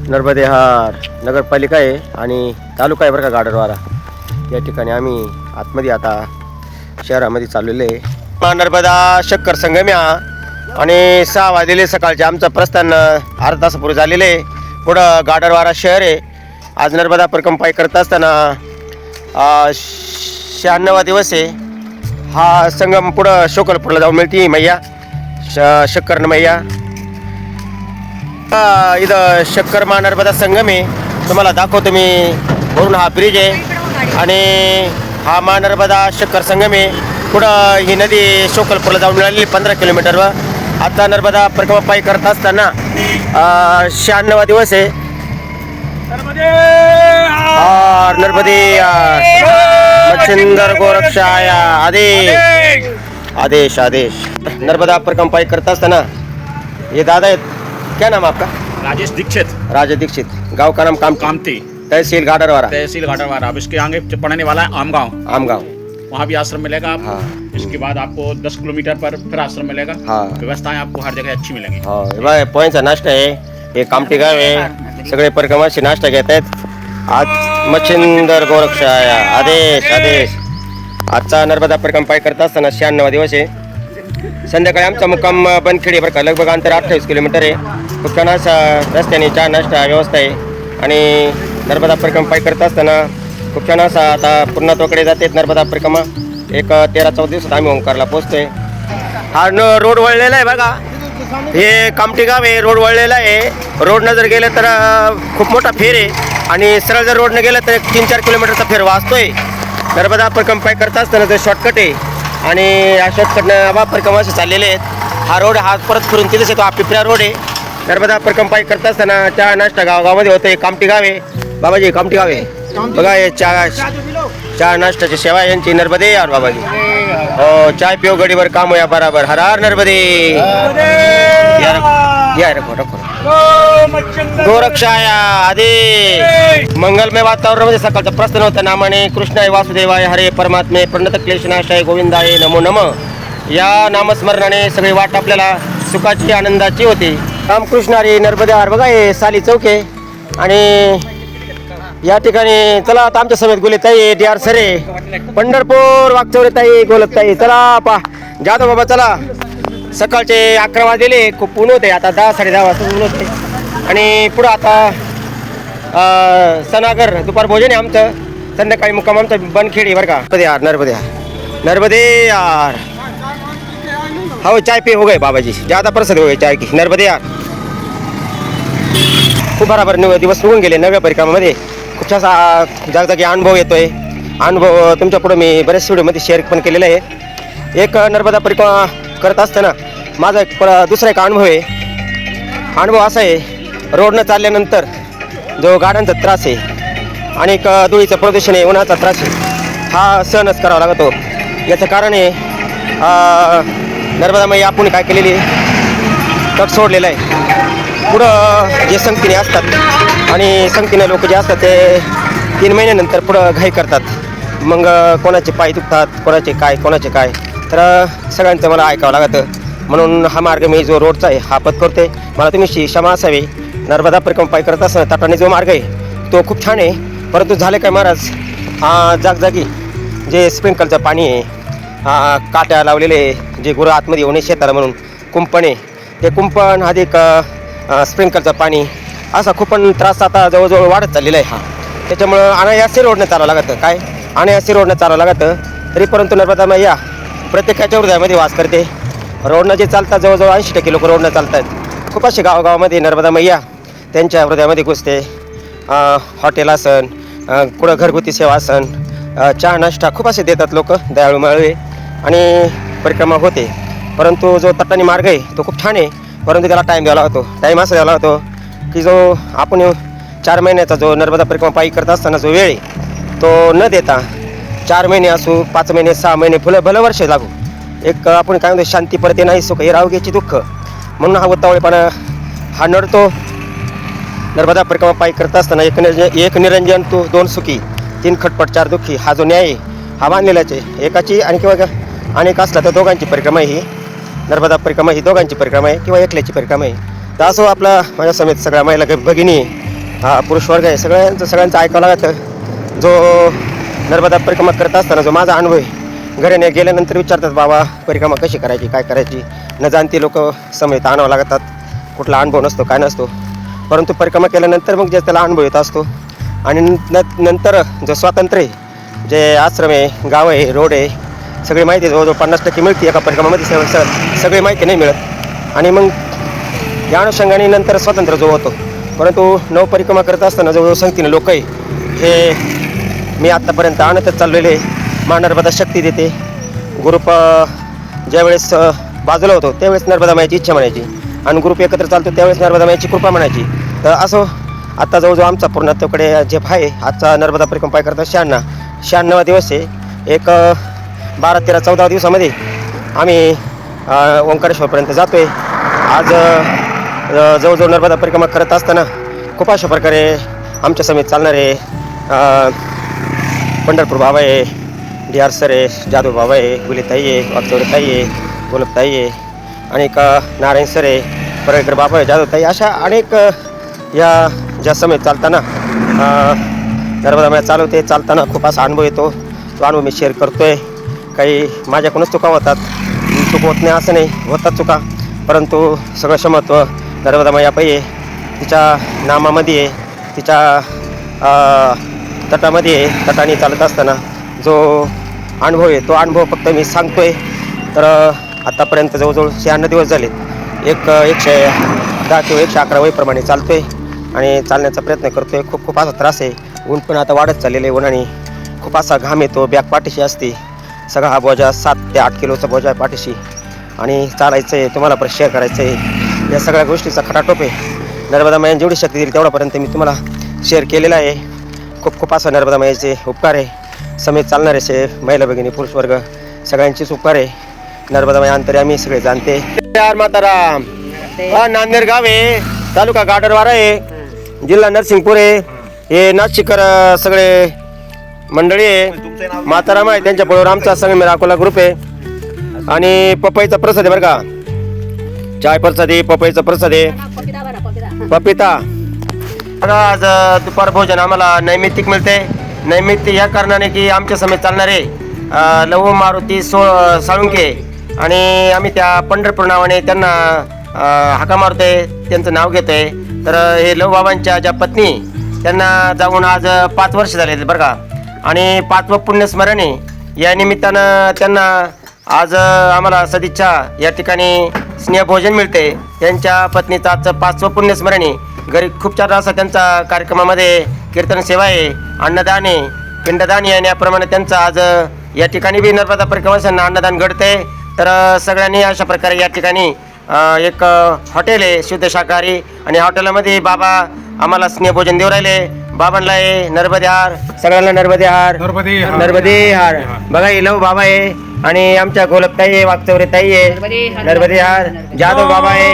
नर्मदेहार नगरपालिका आहे आणि तालुका आहे बरं का गाडरवारा. या ठिकाणी आम्ही आतमध्ये आता शहरामध्ये चाललेलो आहे. नर्मदा शक्कर संगम आणि 6 वाजलेले सकाळचे आमचं प्रस्थान अर्धा तासापूर्वी झालेलं आहे. पुढं गाडरवारा शहर आहे. आज नर्मदा परिक्रमाई करत असताना 96वा दिवस आहे. हा संगम पुढं शोकलपूरला जाऊन मिळते मैया शक्कर मैया. इथं शक्कर नर्मदा संगम आहे. तुम्हाला दाखवतो मी. वरून हा ब्रिज आहे आणि हा नर्मदा शक्कर संगम आहे. पुढं ही नदी शोकलपूरला जाऊन मिळालेली 15 किलोमीटरवर. आता नर्मदा परिक्रमाई करत असताना 96वा दिवस आहे. नर्मदे मच्छिंदर गोरक्षाया आदेश आदेश आदेश. नर्मदा परिक्रमाई करत असताना ये दादा आहेत. क्या नाम आपका? राजेश दीक्षित। राजेश दीक्षित. गांव का नाम कामती, तहसील गाडरवारा। तहसील गाडरवारा। अब इसके आगे पड़ने वाला है आमगांव। आमगांव वहाँ भी आश्रम मिलेगा आपको। हाँ। इसके बाद आपको 10 किलोमीटर पर फिर आश्रम मिलेगा। हाँ। व्यवस्थाएं आपको हर जगह अच्छी मिलेंगी। हाँ पोह्यांचा नाश्ता आहे. हे कामठी गाव आहे. सगळे परिक्रमाशी नाश्ता घेत आहेत. आज मच्छिंदर गोरक्षाया आदेश आदेश. आजचा नर्मदा परिक्रमाई करत असताना 96वा दिवस आहे. संध्याकाळी आमचा मुक्काम बनखेडी बरं का. लगभग अंतर 28 किलोमीटर आहे. खूप छान असा रस्त्याने चहा नाश्ता व्यवस्था आहे. आणि नर्मदा परिक्रमाई करत असताना खूप छान असा आता पूर्णत्वाकडे जाते नर्मदा परिक्रमा. एक 13-14 दिवसात आम्ही ओंकारला पोहोचतोय. हा रोड वळलेला आहे बघा. हे कामठी गाव आहे. रोड वळलेला आहे. रोडनं जर गेलं तर खूप मोठा फेर आहे आणि सरळ जर रोडनं गेलं तर 3-4 किलोमीटरचा फेर वाचतोय. नर्मदा परिक्रमाई करत असताना ते शॉर्टकट आहे आणि या शॉर्टकटनं आबा परिक्रमा असे चाललेले आहेत. हा रोड हा परत फिरून तिथेच येतो. हा पिपऱ्या रोड आहे. नर्मदा परिक्रमाई करत असताना चहा नाश्ता गावामध्ये होतं. कामठी गाव आहे बाबाजी. कामठी गाव आहे बघा. हे चहा नाश्त्याची सेवा यांची नर्मदे यार बाबाजी. हो चाय पिओ गडीवर काम या बराबर. हर हर नर्मदे. या रखो गोरक्षाया आदेश. मंगलमय वातावरणामध्ये सकाळचं प्रस्थान होतं. नामाने कृष्णाय वासुदेवाय हरे परमात्मे प्रणत क्लेशनाशाय गोविंदाय नमो नमः. या नामस्मरणाने सगळी वाट आपल्याला सुखाची आनंदाची होती. रामकृष्ण हरी नर्मदेहार बघा. हे साली चौक आहे आणि या ठिकाणी चला आता आमच्या समेत गुलेताई डी आर सरे पंढरपूर वागचौरे ताई गोलताई. चला पा जाधव बाबा चला. सकाळचे 11 वाजलेले. खूप ऊन होते. आता 10-10:30 वाजता ऊन होते आणि पुढं आता सनागर दुपार भोजन आहे आमचं. संध्याकाळी मुक्काम आमचं बनखेडी बरं का. नर्मदेहार हो चाय पे हो गए बाबाजी. ज़्यादा प्रसाद हो गए चाय की. नर्मदेहार खूप बराबर दिवस निघून गेले नव्या परिक्रमामध्ये. खूप असा जागजागी अनुभव येतोय. अनुभव तुमच्या पुढे मी बऱ्याच व्हिडिओमध्ये शेअर पण केलेला आहे. एक नर्मदा परिक्रमा करत असताना माझा दुसरा एक अनुभव आहे. अनुभव असा आहे. रोडनं चालल्यानंतर जो गाड्यांचा त्रास आहे आणि एक धुळीचं प्रदूषण आहे, उन्हाचा त्रास आहे, हा सहनच करावा लागतो. याचं कारण आहे नर्मदा मैया आपण काय केलेली तट सोडलेलं आहे. पुढं जे संगतीने असतात आणि संगतीने लोक जे असतात ते 3 महिन्यानंतर पुढं घाई करतात. मग कोणाचे पाय दुखतात, कोणाचे काय तर सगळ्यांचं मला ऐकावं लागतं. म्हणून हा मार्ग मी जो रोडचा आहे हा पत्करते. मला तुम्ही क्षमा असावी. नर्मदा परिक्रमाई करत असताना तटाने जो मार्ग आहे तो खूप छान आहे. परंतु झाले काय महाराज, जागजागी जे स्प्रिंकलचं पाणी आहे, काट्या लावलेले जे गुरं आतमध्ये येऊ नये शेताला म्हणून कुंपण आहे, ते कुंपण अधिक स्प्रिंकलचं पाणी असा खूप त्रास आता जवळजवळ वाढत चाललेला आहे. त्याच्यामुळं अनायासी रोडनं चालावं लागतं. काय अनायासी रोडनं चालावं लागतं. तरी परंतु नर्मदा मैया प्रत्येकाच्या हृदयामध्ये वास करते. रोडनं जे चालतात जवळजवळ 80% लोक रोडनं चालतात. खूप असे गावागावामध्ये नर्मदा मैया त्यांच्या हृदयामध्ये घुसते. हॉटेल असन, कुठं घरगुती सेवा असन, चहा नाश्ता खूप असे देतात लोक दयाळू माळवे आणि परिक्रमा होते. परंतु जो तटानी मार्ग आहे तो खूप छान आहे. परंतु त्याला टाईम द्यावा लागतो. टाईम असा द्यावा लागतो की जो आपण 4 महिन्याचा जो नर्मदा परिक्रमाई करत असताना जो वेळ आहे तो न देता 4 महिने असू, 5 महिने, 6 महिने, भलं वर्ष लागू, एक आपण काय म्हणतो शांती परते नाही सुख हे रावघ्याची दुःख म्हणून हा उतावळेपणा हा नडतो. नर्मदा परिक्रमाई करत असताना एक निरंजन तू 2 सुखी 3 खटपट 4 दुःखी हा जो न्याय हा मानलेलाच आहे. एकाची आणि किंवा अनेक असला तर दोघांची परिक्रमा ही नर्मदा परिक्रमा ही दोघांची परिक्रमा आहे किंवा एकल्याची परिक्रमा आहे. तर असं आपला माझ्या समेत सगळ्या महिला भगिनी हा पुरुष वर्ग आहे सगळ्यांचं ऐकावं लागतं. जो नर्मदा परिक्रमा करत असताना जो माझा अनुभव आहे, घरी गेल्यानंतर विचारतात बाबा परिक्रमा कशी करायची काय करायची, न जाणती लोक समेत आणावं लागतात. कुठला अनुभव नसतो काय नसतो, परंतु परिक्रमा केल्यानंतर मग जे त्याला अनुभव येत असतो. आणि नंतर जो स्वातंत्र्य आहे, जे आश्रम आहे, गाव आहे, रोड आहे, सगळी माहिती जवळजवळ 50% मिळते एका परिक्रमामध्ये. सगळी माहिती नाही मिळत. आणि मग या अनुषंगाने नंतर स्वातंत्र्य जो होतो. परंतु नवपरिक्रमा करत असताना जवळजवळ संगतीने लोक आहे हे मी आत्तापर्यंत आणतच चाललेले. मा नर्मदा शक्ती देते. ग्रुप ज्यावेळेस बाजूला होतो त्यावेळेस नर्मदा मायाची इच्छा म्हणायची, आणि ग्रुप एकत्र चालतो त्यावेळेस नर्मदा मायाची कृपा म्हणायची. तर असं आता जवळजवळ आमचा पूर्णत्वाकडे जे आहे, आजचा नर्मदा परिक्रमा पाय करता 96 दिवस आहे. एक 12, 13, 14 दिवसामध्ये आम्ही ओंकारेश्वरपर्यंत जातो आहे. आज जवळजवळ नर्मदा परिक्रमा करत असताना खूप अशा प्रकारे आमच्या समेत चालणारे पंढरपूर बाबा आहे, DR सर आहे, जाधव बाबा आहे, गुलेताई आहे, वागचौरे ताई आहे, गोलपताई आहे, अनेक नारायण सर आहे, परळकर बाबा आहे, जाधवताई, अशा अनेक या ज्या समेत चालताना नर्मदा माया चालताना खूप असा अनुभव येतो. तो अनुभव मी शेअर करतो आहे. काही माझ्याकडूनच चुका होतात, चूक होत नाही असं नाही, होतात चुका, परंतु सगळं क्षमत्व नर्मदा माया पाहिजे. तिच्या नामामध्ये आहे, तिच्या तटामध्ये आहे. तटाने चालत असताना जो अनुभव आहे तो अनुभव फक्त मी सांगतो आहे. तर आत्तापर्यंत जवळजवळ 96 दिवस झालेत. 110 किंवा 111 वयप्रमाणे चालतो आहे आणि चालण्याचा प्रयत्न करतो आहे. खूप असा त्रास आहे. ऊन पण आता वाढत चाललेलं आहे. उन्हाने खूप असा घाम येतो. बॅग पाठीशी असते. सगळा हा बोजा 7 ते 8 किलोचा बोजा आहे पाठीशी, आणि चालायचं आहे. तुम्हाला पण शेअर करायचं आहे. या सगळ्या गोष्टीचा खटाटोप आहे. नर्मदा मायाने जेवढी शक्ती दिली तेवढापर्यंत मी तुम्हाला शेअर केलेला आहे. खूप असा नर्मदा मायाचे उपकार आहे. समेत चालणारे असे महिला भगिनी पुरुष वर्ग सगळ्यांचीच उपकार आहे. नर्मदा माया अंतरे आम्ही सगळे जाणते. यार माताराम. हा नांदेड गाव आहे, तालुका गाडरवारा आहे, जिल्हा नरसिंगपूर आहे. हे नाशिकर सगळे मंडळी आहे. माताराम आहे, त्यांच्या बरोबर आमचा संगमेर अकोला ग्रुप आहे. आणि पपईचा प्रसाद आहे बरं का, चाय प्रसाद आहे, पपईचा प्रसाद आहे, पपिता. आज दुपार भोजन आम्हाला नैमित्तिक मिळते. नैमित्तिक या कारणाने की आमच्या समेत चालणारे लव मारुती साळुंके आणि आम्ही त्या पंढरपूर नावाने त्यांना हाका मारतोय, त्यांचं नाव घेतोय. तर हे लव बाबांच्या ज्या पत्नी त्यांना जाऊन आज 5 वर्ष झाले बरं का. आणि 5वं पुण्यस्मरणे या निमित्तानं त्यांना आज आम्हाला सदिच्छा या ठिकाणी स्नेहभोजन मिळते. त्यांच्या पत्नीचं आजचं 5वं पुण्यस्मरणे. घरी खूप छान असा त्यांचा कार्यक्रमामध्ये कीर्तन सेवा आहे, अन्नदान आहे, पिंडदान आहे, आणि याप्रमाणे त्यांचं आज या ठिकाणी बी नर्मदा परिक्रमासाठी अन्नदान घडते. तर सगळ्यांनी अशा प्रकारे या ठिकाणी एक हॉटेल आहे शुद्ध शाकाहारी, आणि हॉटेलमध्ये बाबा आम्हाला स्नेहभोजन देऊ राहिले. बाबांना आहे नर्मदे हार, सगळ्यांना नर्मदे हार, नर्मदे हार. बघा हे लव बाबा आहे, आणि आमच्या गोलपताई आहे, वागचौरे ताई आहे, नर्मदे हार, जाधव बाबा आहे,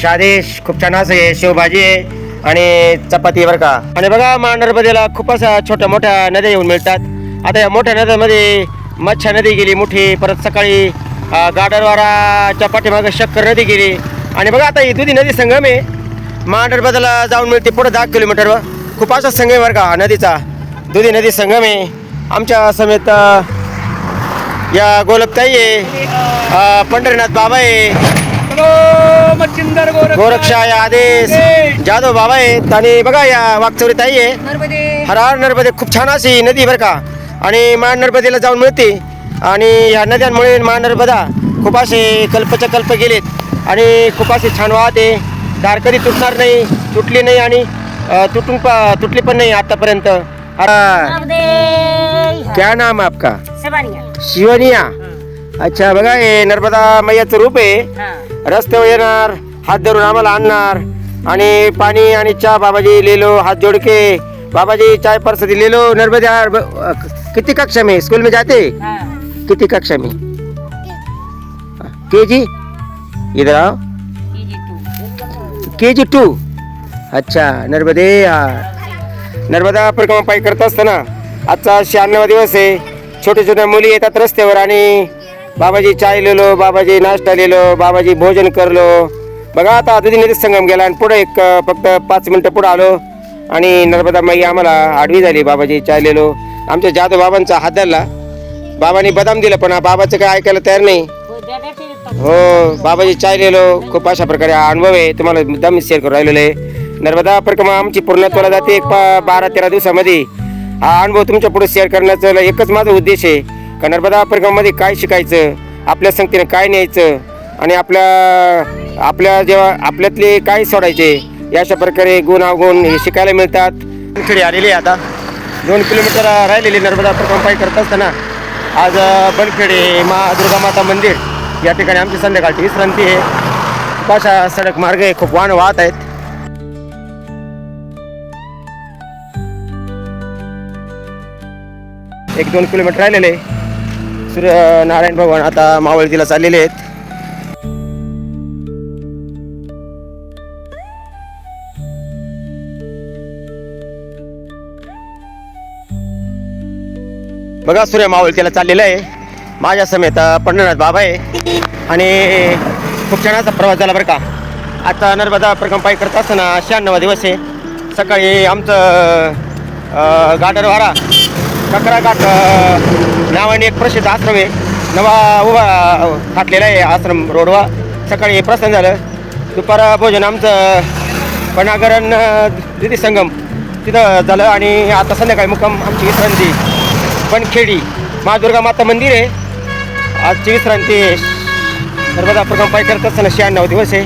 आदेश. खूप छान असं आहे, शेवभाजी आहे आणि चपाती बरं का. आणि बघा मा नर्मदेला खूप अशा छोट्या मोठ्या नद्या येऊन मिळतात. आता या मोठ्या नद्यामध्ये मच्छा नदी गेली मोठी, परत सकाळी गाडरवाराच्या पाठीमागे शक्कर नदी गेली, आणि बघा आता ही दुधी नदी संगम आहे. मा नर्मदेला जाऊन मिळते पुढे 10 किलोमीटरवर. खूप असा संगम आहे बरं का हा नदीचा, दुधी नदी संगम आहे. आमच्या समेत या गोलपताई आहे, पंढरीनाथ बाबा आहे, गोरक्षा आहे, आदेश, जाधव बाबा आहेत, आणि बघा या वागचौरी ताई आहे. हर नर्मदे. खूप छान अशी नदी बरं का, आणि मा नर्मदेला जाऊन मिळते. आणि ह्या नद्यांमुळे मा नर्मदा खूप असे कल्पच्या कल्प गेलेत, आणि खूप असे छान वाहते. धार कधी तुटणार नाही, तुटली नाही, आणि तुटली पण नाही आतापर्यंत. क्या नाम आपका? शिवनिया. अच्छा, बघा हे नर्मदा मैयाचं रूप आहे. रस्त्यावर येणार, हात धरून आम्हाला आणणार, आणि पाणी आणि चहा. बाबाजी ले लो, हाथ जोड़ के बाबाजी चाय परसदी ले लो. नर्मदे हार. कितनी कक्षा में स्कूल में जाते? कितनी कक्षा में? KG. इधर आओ. KG 2. अच्छा, नर्मदे हार. नर्मदा परिक्रमा पायी करत असताना आजचा 96वा दिवस आहे. छोटे छोट्या मुली येतात रस्त्यावर, आणि बाबाजी चाय ले लो, बाबाजी नाश्ता ले लो, बाबाजी भोजन कर लो, बघा आता आधी नदी संगम गेला आणि पुढे एक फक्त 5 मिनिटं पुढे आलो आणि नर्मदा माई आम्हाला आडवी झाली. बाबाजी चाललेलो आमच्या जाधव बाबांचा हात धरला. बाबांनी बदाम दिलं पण बाबाचं काय ऐकायला तयार नाही. हो बाबाजी चाललेलो खूप अशा प्रकारे हा अनुभव आहे तुम्हाला मुद्दाम शेअर करून राहिलेलो आहे. नर्मदा परिक्रमा आमची पूर्णत्वाला जाते एक 12-13 दिवसामध्ये. हा अनुभव तुमच्या पुढे शेअर करण्याचा एकच माझा उद्देश आहे का नर्मदा परिक्रमामध्ये काय शिकायचं, आपल्या संगतीने काय न्यायचं आणि आपल्या जेव्हा आपल्यातले काय सोडायचे या अशा प्रकारे गुण अवगुण हे शिकायला मिळतात. बनखेडी आलेली आता 2 किलोमीटर राहिलेली नर्मदा परिक्रमा पायी करत असताना आज बनखेडी दुर्गा माता मंदिर या ठिकाणी आमची संध्याकाळची विश्रांती आहे. खूप अशा सडक मार्ग आहे, खूप वाहन वाहत आहेत. एक 2 किलोमीटर राहिलेले. सूर्यनारायण भगवान आता मावळतीला चाललेले आहेत. बघा सूर्य मावळतीला चाललेला आहे. माझ्या समेत पंढरनाथ बाबा आहे आणि खूप छान असा प्रवास झाला बरं का. आता नर्मदा परिक्रमा पायी करत असताना 96वा दिवस आहे. सकाळी आमचं गाडरवारा ककरा घाट नावाने एक प्रसिद्ध आश्रम आहे, नवा उभा घातलेला आहे आश्रम रोडवा. सकाळी प्रस्थान झालं. दुपार भोजन आमचं पनागरण दिदी संगम तिथं झालं आणि आता संध्याकाळी मुक्काम आमची विश्रांती बनखेडी दुर्गा माता मंदिर आहे. आजची विश्रांती नर्मदा परिक्रमा पायी करत असताना 96 दिवस आहे.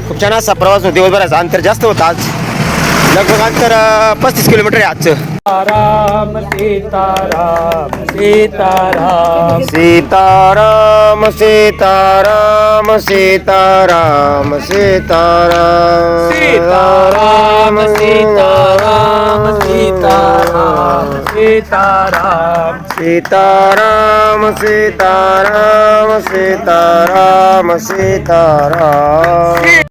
खूप छान असा प्रवास होता. दिवसभराचं अंतर जास्त होतं आज, लगभग अंतर 35 किलोमीटर आहे आजचं. राम सीताराम सीताराम सीताराम सीताराम सीताराम सीताराम सीताराम सीताराम सीताराम सीताराम सीताराम सीताराम सीताराम सीताराम